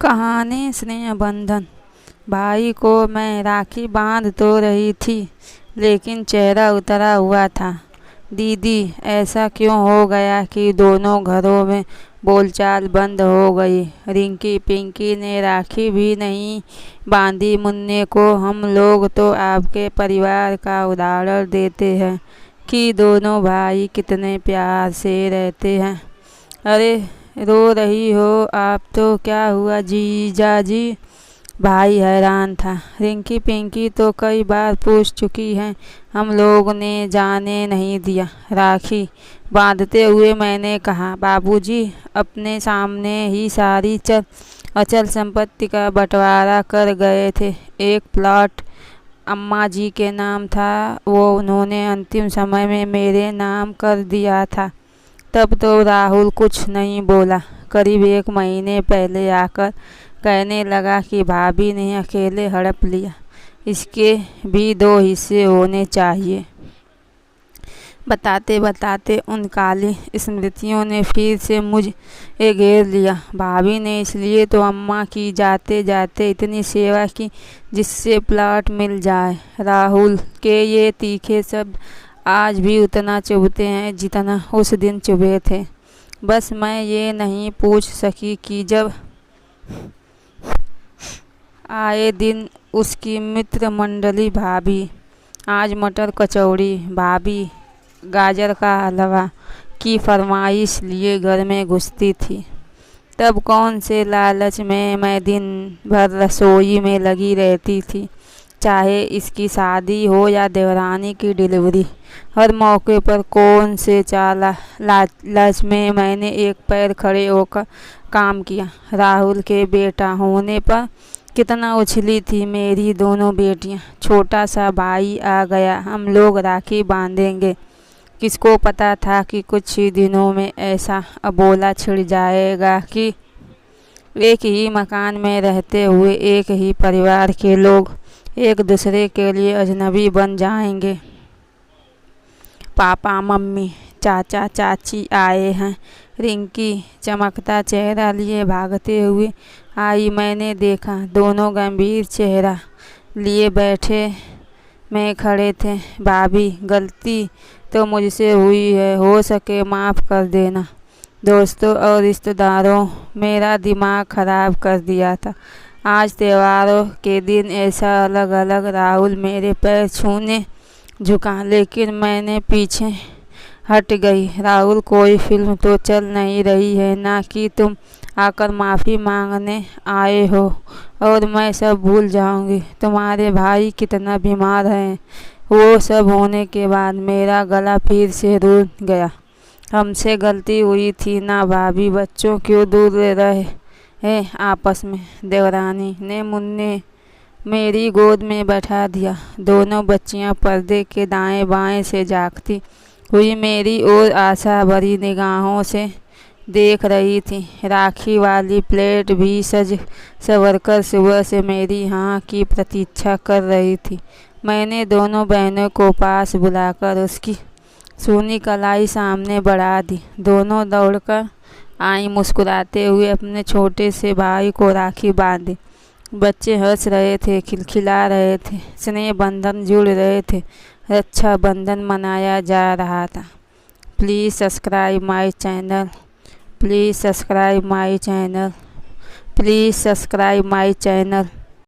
कहानी स्नेह बंधन। भाई को मैं राखी बांध तो रही थी, लेकिन चेहरा उतरा हुआ था। दीदी, ऐसा क्यों हो गया कि दोनों घरों में बोलचाल बंद हो गई? रिंकी पिंकी ने राखी भी नहीं बांधी मुन्ने को। हम लोग तो आपके परिवार का उदाहरण देते हैं कि दोनों भाई कितने प्यार से रहते हैं। अरे, रो रही हो आप तो? क्या हुआ जीजाजी? भाई हैरान था। रिंकी पिंकी तो कई बार पूछ चुकी हैं, हम लोग ने जाने नहीं दिया। राखी बांधते हुए मैंने कहा, बाबूजी अपने सामने ही सारी अचल संपत्ति का बंटवारा कर गए थे। एक प्लॉट अम्मा जी के नाम था, वो उन्होंने अंतिम समय में मेरे नाम कर दिया था। तब तो राहुल कुछ नहीं बोला। करीब 1 महीने पहले आकर कहने लगा कि भाभी ने अकेले हड़प लिया, इसके भी 2 हिस्से होने चाहिए। बताते बताते उन काली स्मृतियों ने फिर से मुझे घेर लिया। भाभी ने इसलिए तो अम्मा की जाते जाते इतनी सेवा की जिससे प्लॉट मिल जाए। राहुल के ये तीखे शब्द आज भी उतना चुभते हैं जितना उस दिन चुभे थे। बस मैं ये नहीं पूछ सकी कि जब आए दिन उसकी मित्र मंडली भाभी आज मटर कचौड़ी, भाभी गाजर का हलवा की फरमाइश लिए घर में घुसती थी, तब कौन से लालच में मैं दिन भर रसोई में लगी रहती थी। चाहे इसकी शादी हो या देवरानी की डिलीवरी, हर मौके पर कौन से लालच में मैंने एक पैर खड़े होकर काम किया। राहुल के बेटा होने पर कितना उछली थी मेरी दोनों बेटियां। छोटा सा भाई आ गया, हम लोग राखी बांधेंगे। किसको पता था कि कुछ ही दिनों में ऐसा अबोला छिड़ जाएगा कि एक ही मकान में रहते हुए एक ही परिवार के लोग एक दूसरे के लिए अजनबी बन जाएंगे। पापा मम्मी चाचा चाची आए हैं। रिंकी चमकता चेहरा लिए भागते हुए आई। मैंने देखा दोनों गंभीर चेहरा लिए बैठे में खड़े थे। भाभी, गलती तो मुझसे हुई है, हो सके माफ़ कर देना। दोस्तों और रिश्तेदारों, मेरा दिमाग खराब कर दिया था। आज त्योहारों के दिन ऐसा अलग अलग राहुल मेरे पैर छूने झुका, लेकिन मैंने पीछे हट गई। राहुल, कोई फिल्म तो चल नहीं रही है ना कि तुम आकर माफ़ी मांगने आए हो और मैं सब भूल जाऊंगी। तुम्हारे भाई कितना बीमार हैं। वो सब होने के बाद मेरा गला फिर से रुक गया। हमसे गलती हुई थी ना भाभी, बच्चों क्यों दूर रहे हैं आपस में। देवरानी ने मुन्ने मेरी गोद में बैठा दिया। दोनों बच्चियां पर्दे के दाएं बाएं से झांकती हुई मेरी ओर आशा भरी निगाहों से देख रही थी। राखी वाली प्लेट भी सज संवरकर सुबह से मेरी हाँ की प्रतीक्षा कर रही थी। मैंने दोनों बहनों को पास बुलाकर उसकी सूनी कलाई सामने बढ़ा दी। दोनों दौड़कर आई, मुस्कुराते हुए अपने छोटे से भाई को राखी बांधी। बच्चे हंस रहे थे, खिलखिला रहे थे, स्नेह बंधन जुड़ रहे थे, रक्षा बंधन मनाया जा रहा था। Please subscribe my channel, please subscribe my channel, please subscribe my channel.